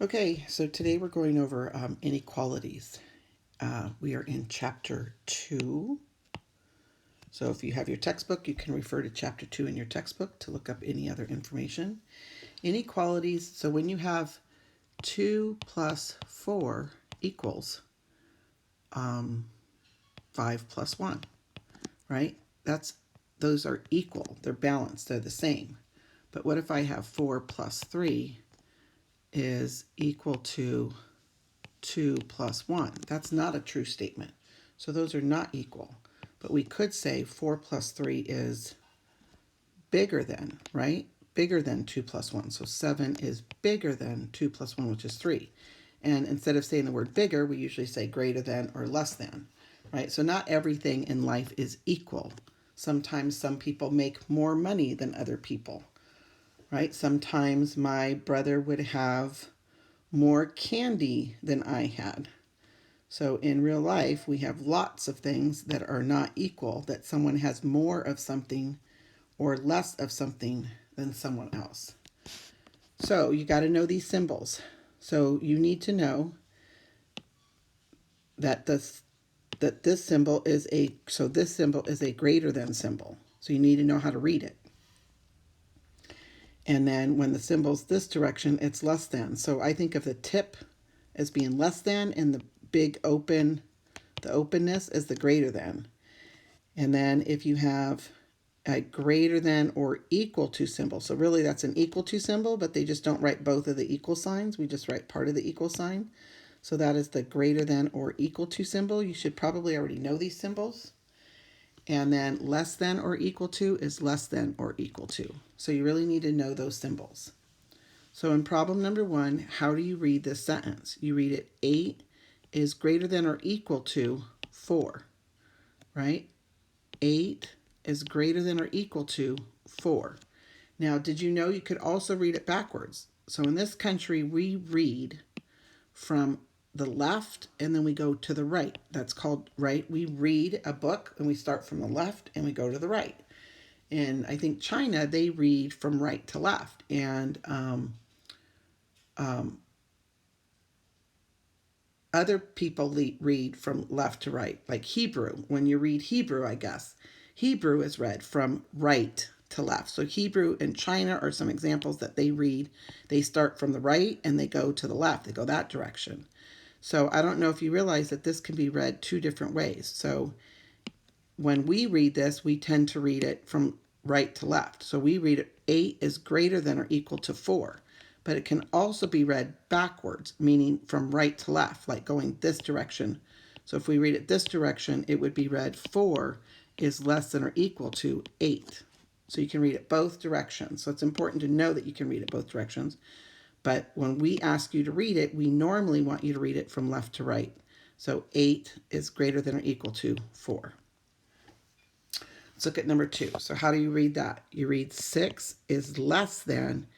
Okay, so today we're going over inequalities. We are in chapter 2. So if you have your textbook, you can refer to chapter 2 in your textbook to look up any other information. Inequalities, so when you have 2 plus 4 equals 5 plus 1, right? Those are equal, they're balanced, they're the same. But what if I have 4 plus 3 is equal to 2 plus 1? That's not a true statement. So those are not equal. But we could say 4 plus 3 is bigger than, right? Bigger than 2 plus 1. So 7 is bigger than 2 plus 1, which is 3. And instead of saying the word bigger, we usually say greater than or less than, right? So not everything in life is equal. Sometimes some people make more money than other people, right? Sometimes my brother would have more candy than I had. So in real life, we have lots of things that are not equal, that someone has more of something or less of something than someone else. So you got to know these symbols. So you need to know that this symbol is a greater than symbol. So you need to know how to read it. And then when the symbol's this direction, it's less than. So I think of the tip as being less than, and the big open, the openness is the greater than. And then if you have a greater than or equal to symbol, so really that's an equal to symbol, but they just don't write both of the equal signs. We just write part of the equal sign. So that is the greater than or equal to symbol. You should probably already know these symbols. And then less than or equal to is less than or equal to. So you really need to know those symbols. So in problem number 1, how do you read this sentence? You read it 8 is greater than or equal to 4, right? 8 is greater than or equal to 4. Now, did you know you could also read it backwards? So in this country, we read from the left and then we go to the right. That's called, right? We read a book and we start from the left and we go to the right. And I think China, they read from right to left. And other people read from left to right, like Hebrew. When you read Hebrew, I guess, Hebrew is read from right to left. So Hebrew and China are some examples that they read. They start from the right and they go to the left. They go that direction. So I don't know if you realize that this can be read 2 different ways. So when we read this, we tend to read it from right to left. So we read it 8 is greater than or equal to 4. But it can also be read backwards, meaning from right to left, like going this direction. So if we read it this direction, it would be read 4 is less than or equal to 8. So you can read it both directions. So it's important to know that you can read it both directions. But when we ask you to read it, we normally want you to read it from left to right. So 8 is greater than or equal to 4. Let's look at number 2. So how do you read that? You read 6 is less than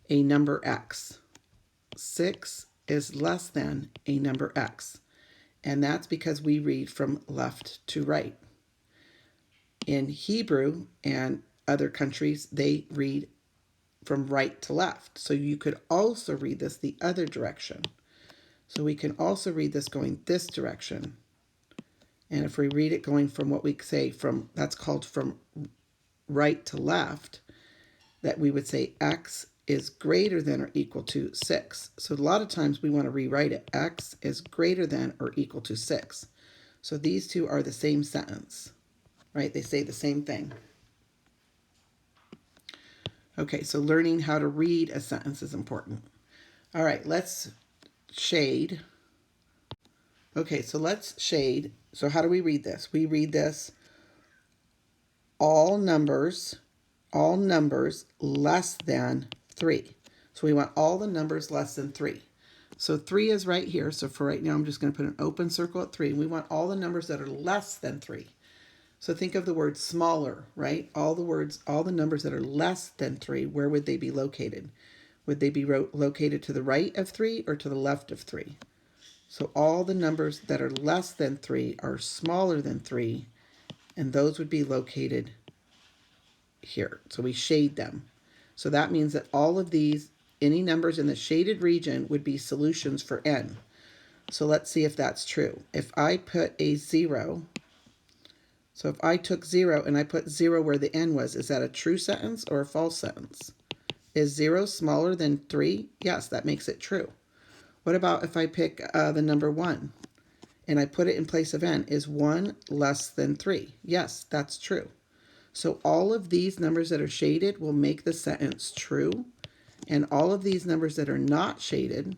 a number x. 6 is less than a number x. And that's because we read from left to right. In Hebrew and other countries, they read from right to left. So you could also read this the other direction. So we can also read this going this direction. And if we read it going from what we say from, that's called from right to left, that we would say x is greater than or equal to 6. So a lot of times we want to rewrite it. X is greater than or equal to 6. So these two are the same sentence, right? They say the same thing. Okay, so learning how to read a sentence is important. All right, let's shade. Okay, so let's shade. So how do we read this? We read this all numbers less than 3. So we want all the numbers less than 3. So 3 is right here. So for right now, I'm just going to put an open circle at 3. We want all the numbers that are less than 3. So think of the word smaller, right? All the numbers that are less than 3, where would they be located? Would they be located to the right of 3 or to the left of 3? So all the numbers that are less than 3 are smaller than 3, and those would be located here. So we shade them. So that means that all of these Any numbers in the shaded region would be solutions for n. So let's see if that's true. If I put a 0, so if I took 0 and I put 0 where the n was, is that a true sentence or a false sentence? Is 0 smaller than 3? Yes, that makes it true. What about if I pick the number 1 and I put it in place of n? Is 1 less than 3? Yes, that's true. So all of these numbers that are shaded will make the sentence true, and all of these numbers that are not shaded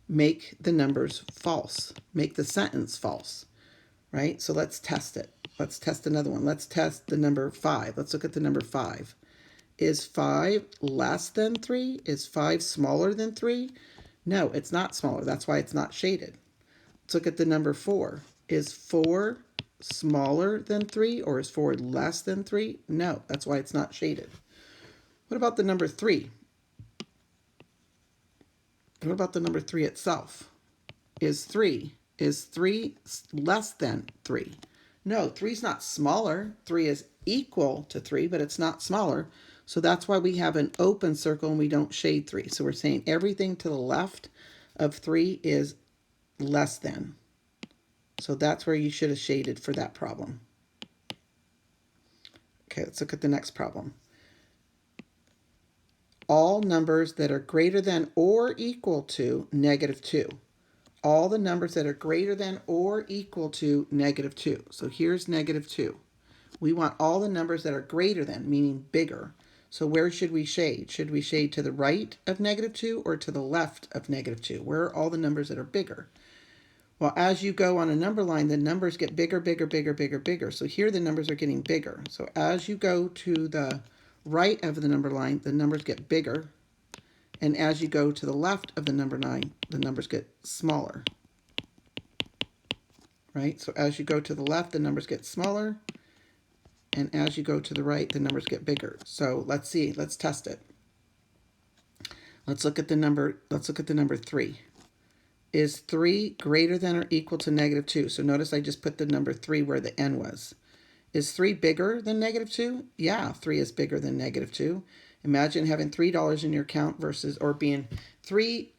make the numbers false, make the sentence false, right? So let's test it. Let's test another one. Let's test the number 5. Let's look at the number 5. Is 5 less than 3? Is 5 smaller than 3? No, it's not smaller. That's why it's not shaded. Let's look at the number 4. Is 4 smaller than 3 or is 4 less than 3? No, that's why it's not shaded. What about the number 3? What about the number 3 itself? Is 3 less than 3? No, 3 is not smaller. 3 is equal to 3, but it's not smaller. So that's why we have an open circle and we don't shade 3. So we're saying everything to the left of 3 is less than. So that's where you should have shaded for that problem. Okay, let's look at the next problem. All numbers that are greater than or equal to -2. All the numbers that are greater than or equal to -2. So here's -2. We want all the numbers that are greater than, meaning bigger. So where should we shade? Should we shade to the right of -2 or to the left of -2? Where are all the numbers that are bigger? Well, as you go on a number line, the numbers get bigger, bigger, bigger, bigger, bigger. So here the numbers are getting bigger. So as you go to the right of the number line, the numbers get bigger. And as you go to the left of the number line, the numbers get smaller. Right? So as you go to the left, the numbers get smaller. And as you go to the right, the numbers get bigger. So let's see, let's test it. Let's look at the number 3. Is 3 greater than or equal to -2? So notice I just put the number 3 where the n was. Is 3 bigger than -2? Yeah, 3 is bigger than -2. Imagine having $3 in your account versus, or being 3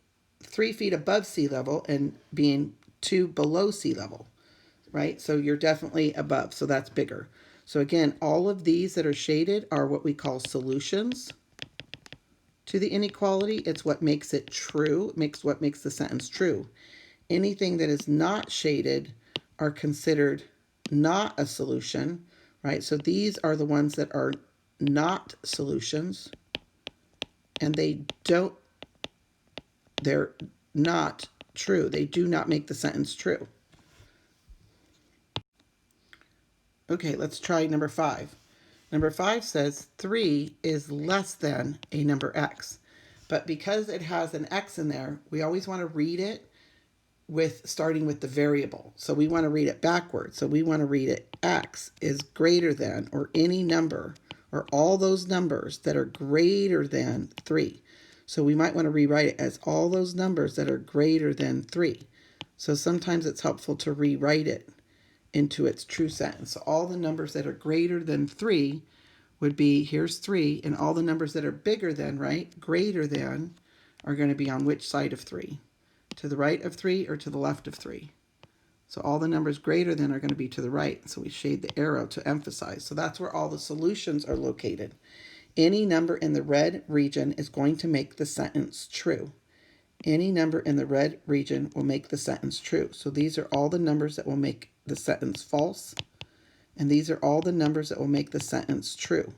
feet above sea level and being 2 below sea level, right? So you're definitely above, so that's bigger. So again, all of these that are shaded are what we call solutions to the inequality. It's what makes it true, what makes the sentence true. Anything that is not shaded are considered not a solution, right? So these are the ones that are not solutions, and they're not true. They do not make the sentence true. Okay, let's try number 5. Number 5 says 3 is less than a number x. But because it has an x in there, we always want to read it starting with the variable. So we want to read it backwards. So we want to read it x is greater than, or any number, or all those numbers that are greater than 3. So we might want to rewrite it as all those numbers that are greater than 3. So sometimes it's helpful to rewrite it into its true sentence. So all the numbers that are greater than 3 would be, here's 3, and all the numbers that are bigger than, right, greater than, are going to be on which side of 3? To the right of 3 or to the left of 3? So all the numbers greater than are going to be to the right. So we shade the arrow to emphasize. So that's where all the solutions are located. Any number in the red region is going to make the sentence true. Any number in the red region will make the sentence true. So these are all the numbers that will make the sentence false. And these are all the numbers that will make the sentence true.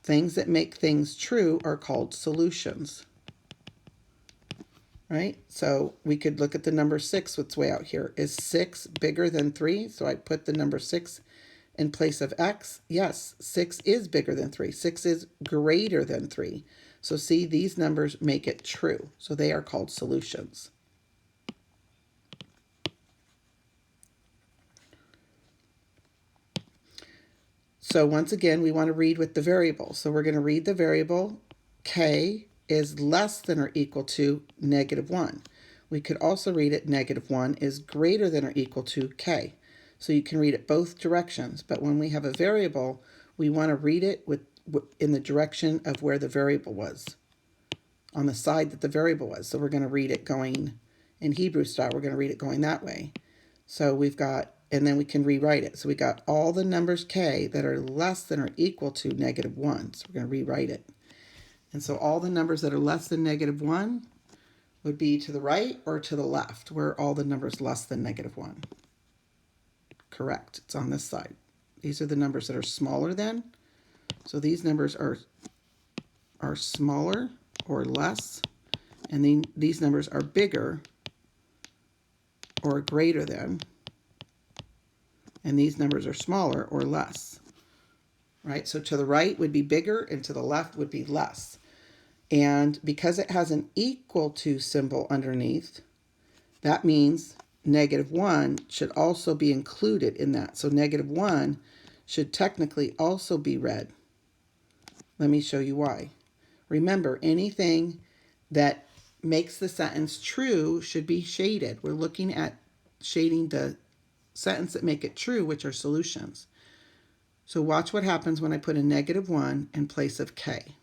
Things that make things true are called solutions. Right? So we could look at the number 6, what's way out here. Is 6 bigger than 3? So I put the number 6 in place of x. Yes, 6 is bigger than 3. 6 is greater than 3. So see, these numbers make it true. So they are called solutions. So once again, we want to read with the variable. So we're going to read the variable k is less than or equal to -1. We could also read it -1 is greater than or equal to k. So you can read it both directions. But when we have a variable, we want to read it with in the direction of where the variable was, on the side that the variable was. So we're going to read it going, in Hebrew style, we're going to read it going that way. So we've got, and then we can rewrite it. So we got all the numbers k that are less than or equal to -1. So we're going to rewrite it. And so all the numbers that are less than -1 would be to the right or to the left, where all the numbers less than -1. Correct. It's on this side. These are the numbers that are smaller than. So these numbers are smaller or less, and then these numbers are bigger or greater than, and these numbers are smaller or less, right? So to the right would be bigger and to the left would be less. And because it has an equal to symbol underneath, that means -1 should also be included in that. So -1 should technically also be red. Let me show you why. Remember, anything that makes the sentence true should be shaded. We're looking at shading the sentence that make it true, which are solutions. So watch what happens when I put a -1 in place of k.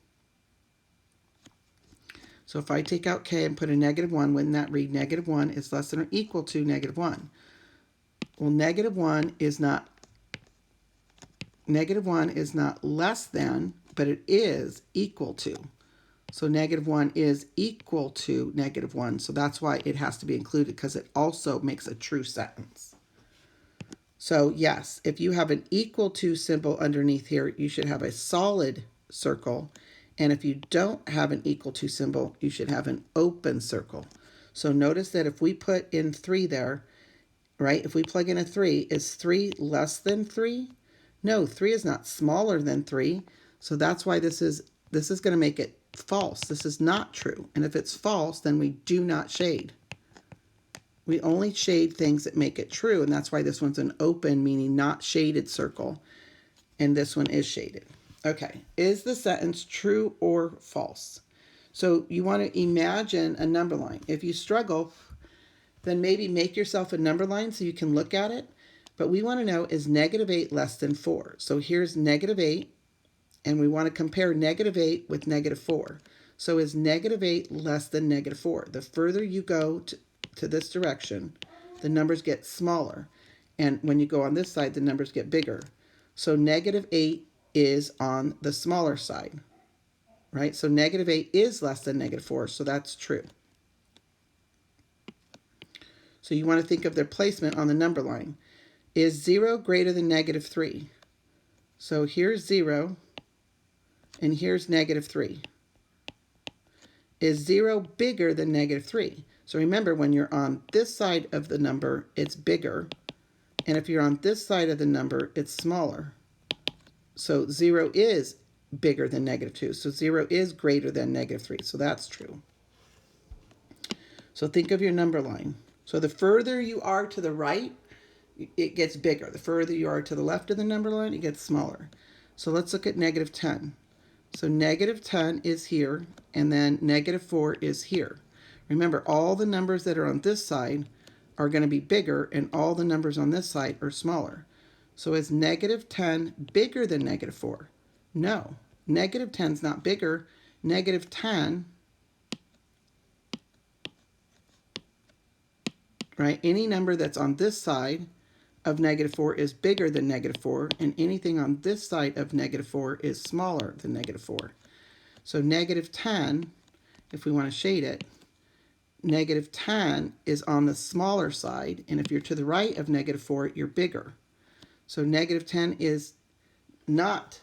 So if I take out k and put a -1, wouldn't that read -1 is less than or equal to -1? Well, -1 is not less than, but it is equal to. So -1 is equal to -1. So that's why it has to be included, because it also makes a true sentence. So yes, if you have an equal to symbol underneath here, you should have a solid circle. And if you don't have an equal to symbol, you should have an open circle. So notice that if we put in 3 there, right? If we plug in a 3, is 3 less than 3? No, 3 is not smaller than 3. So that's why this is going to make it false. This is not true. And if it's false, then we do not shade. We only shade things that make it true, and that's why this one's an open, meaning not shaded circle, and this one is shaded. Okay, is the sentence true or false? So you want to imagine a number line. If you struggle, then maybe make yourself a number line so you can look at it. But we want to know, is -8 less than 4? So here's -8, and we want to compare -8 with -4. So is -8 less than -4? The further you go to this direction, the numbers get smaller. And when you go on this side, the numbers get bigger. So -8 is on the smaller side, right? So -8 is less than -4, so that's true. So you want to think of their placement on the number line. Is 0 greater than -3? So here's 0, and here's -3. Is 0 bigger than -3? So remember, when you're on this side of the number, it's bigger. And if you're on this side of the number, it's smaller. So 0 is bigger than -2. So 0 is greater than -3. So that's true. So think of your number line. So the further you are to the right, it gets bigger. The further you are to the left of the number line, it gets smaller. So let's look at -10. So -10 is here, and then -4 is here. Remember, all the numbers that are on this side are going to be bigger, and all the numbers on this side are smaller. So is -10 bigger than -4? No, -10 is not bigger. -10, right? Any number that's on this side of -4 is bigger than -4, and anything on this side of -4 is smaller than -4. So -10, if we want to shade it, -10 is on the smaller side, and if you're to the right of -4, you're bigger. So -10 is not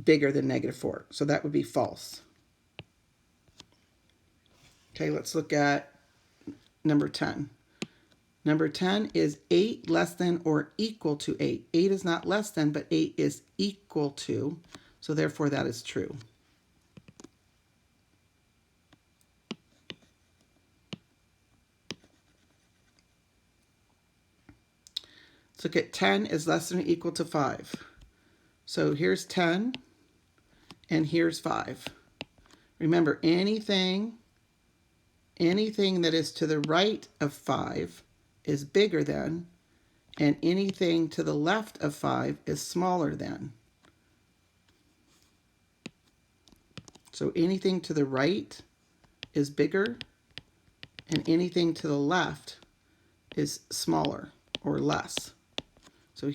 bigger than -4, so that would be false. Okay, let's look at number 10. Number 10 is 8 less than or equal to 8. 8 is not less than, but 8 is equal to, so therefore that is true. Let's look at 10 is less than or equal to 5. So here's 10, and here's 5. Remember, anything that is to the right of 5 is bigger than, and anything to the left of 5 is smaller than. So anything to the right is bigger, and anything to the left is smaller or less. So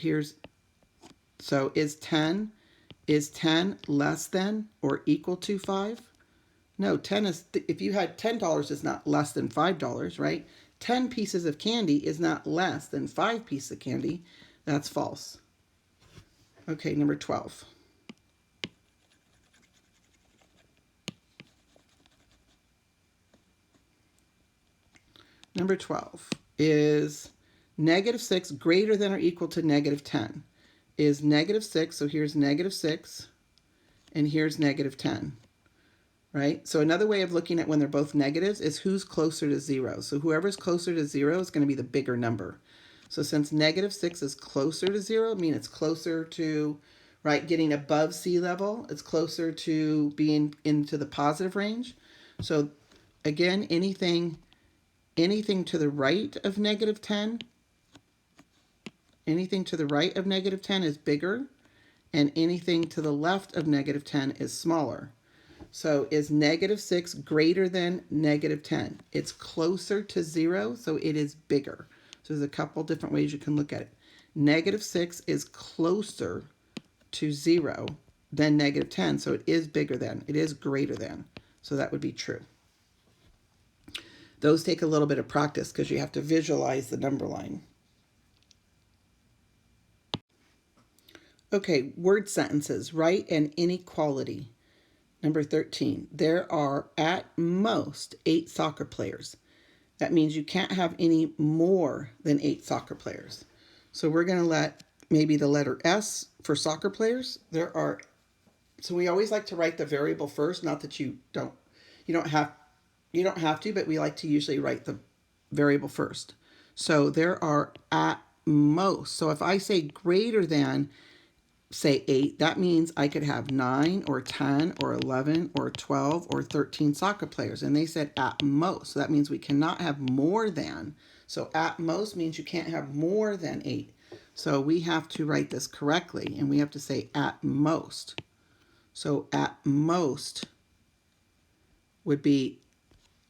is 10 less than or equal to 5? No, 10 is, if you had $10, it's not less than $5, right? 10 pieces of candy is not less than 5 pieces of candy. That's false. Okay, number 12. Number 12 is -6 greater than or equal to -10? Is -6, so here's -6, and here's -10, right? So another way of looking at when they're both negatives is who's closer to 0. So whoever's closer to 0 is going to be the bigger number. So since -6 is closer to 0, I mean it's closer to, right, getting above sea level, it's closer to being into the positive range. So again, anything to the right of -10, anything to the right of -10 is bigger, and anything to the left of -10 is smaller. So is -6 greater than -10? It's closer to 0, so it is bigger. So there's a couple different ways you can look at it. -6 is closer to 0 than -10, so it is bigger than, it is greater than. So that would be true. Those take a little bit of practice because you have to visualize the number line. Okay, word sentences, write an inequality. Number 13, there are at most 8 soccer players. That means you can't have any more than 8 soccer players. So we're going to let maybe the letter S for soccer players. So we always like to write the variable first, not that you don't have to, but we like to usually write the variable first. So there are at most. So if I say greater than, say 8, that means I could have 9 or 10 or 11 or 12 or 13 soccer players. And they said at most. So that means we cannot have more than. So at most means you can't have more than 8. So we have to write this correctly, and we have to say at most. So at most would be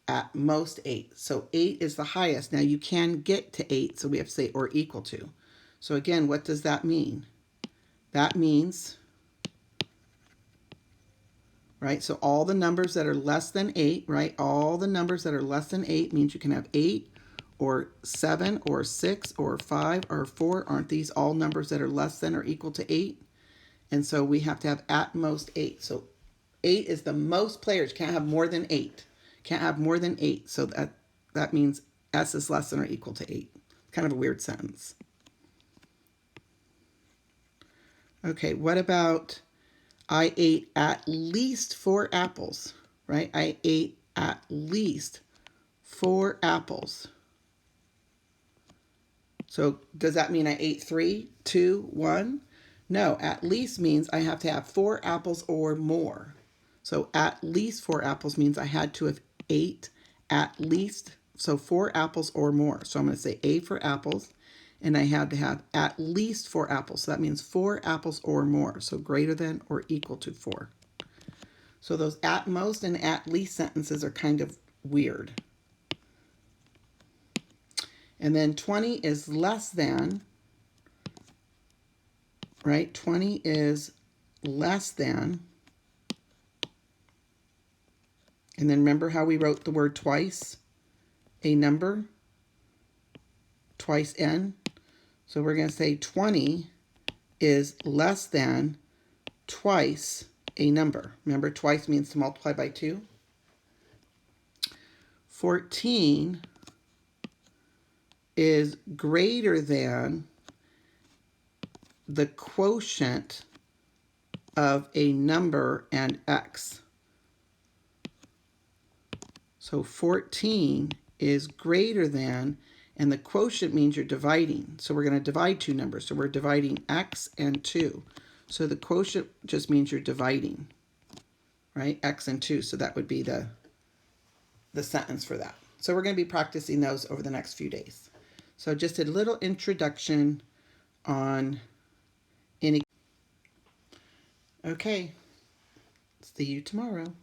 at most 8. So 8 is the highest. Now you can get to 8, so we have to say or equal to. So again, what does that mean? That means, right, so all the numbers that are less than 8, right, all the numbers that are less than 8 means you can have 8 or 7 or 6 or 5 or 4. Aren't these all numbers that are less than or equal to 8? And so we have to have at most 8. So 8 is the most players. Can't have more than 8. Can't have more than 8. So that means S is less than or equal to 8. Kind of a weird sentence. Okay, what about I ate at least 4 apples, right? I ate at least 4 apples. So does that mean I ate 3, 2, 1? No, at least means I have to have 4 apples or more. So at least 4 apples means I had to have ate at least, so 4 apples or more. So I'm going to say A for apples, and I had to have at least 4 apples. So that means 4 apples or more. So greater than or equal to 4. So those at most and at least sentences are kind of weird. And then 20 is less than, right? 20 is less than. And then remember how we wrote the word twice? A number, twice n. So we're going to say 20 is less than twice a number. Remember, twice means to multiply by 2. 14 is greater than the quotient of a number and x. So 14 is greater than, and the quotient means you're dividing. So we're going to divide 2 numbers. So we're dividing x and 2. So the quotient just means you're dividing, right? X and 2. So that would be the sentence for that. So we're going to be practicing those over the next few days. So just a little introduction on inequality. Okay, see you tomorrow.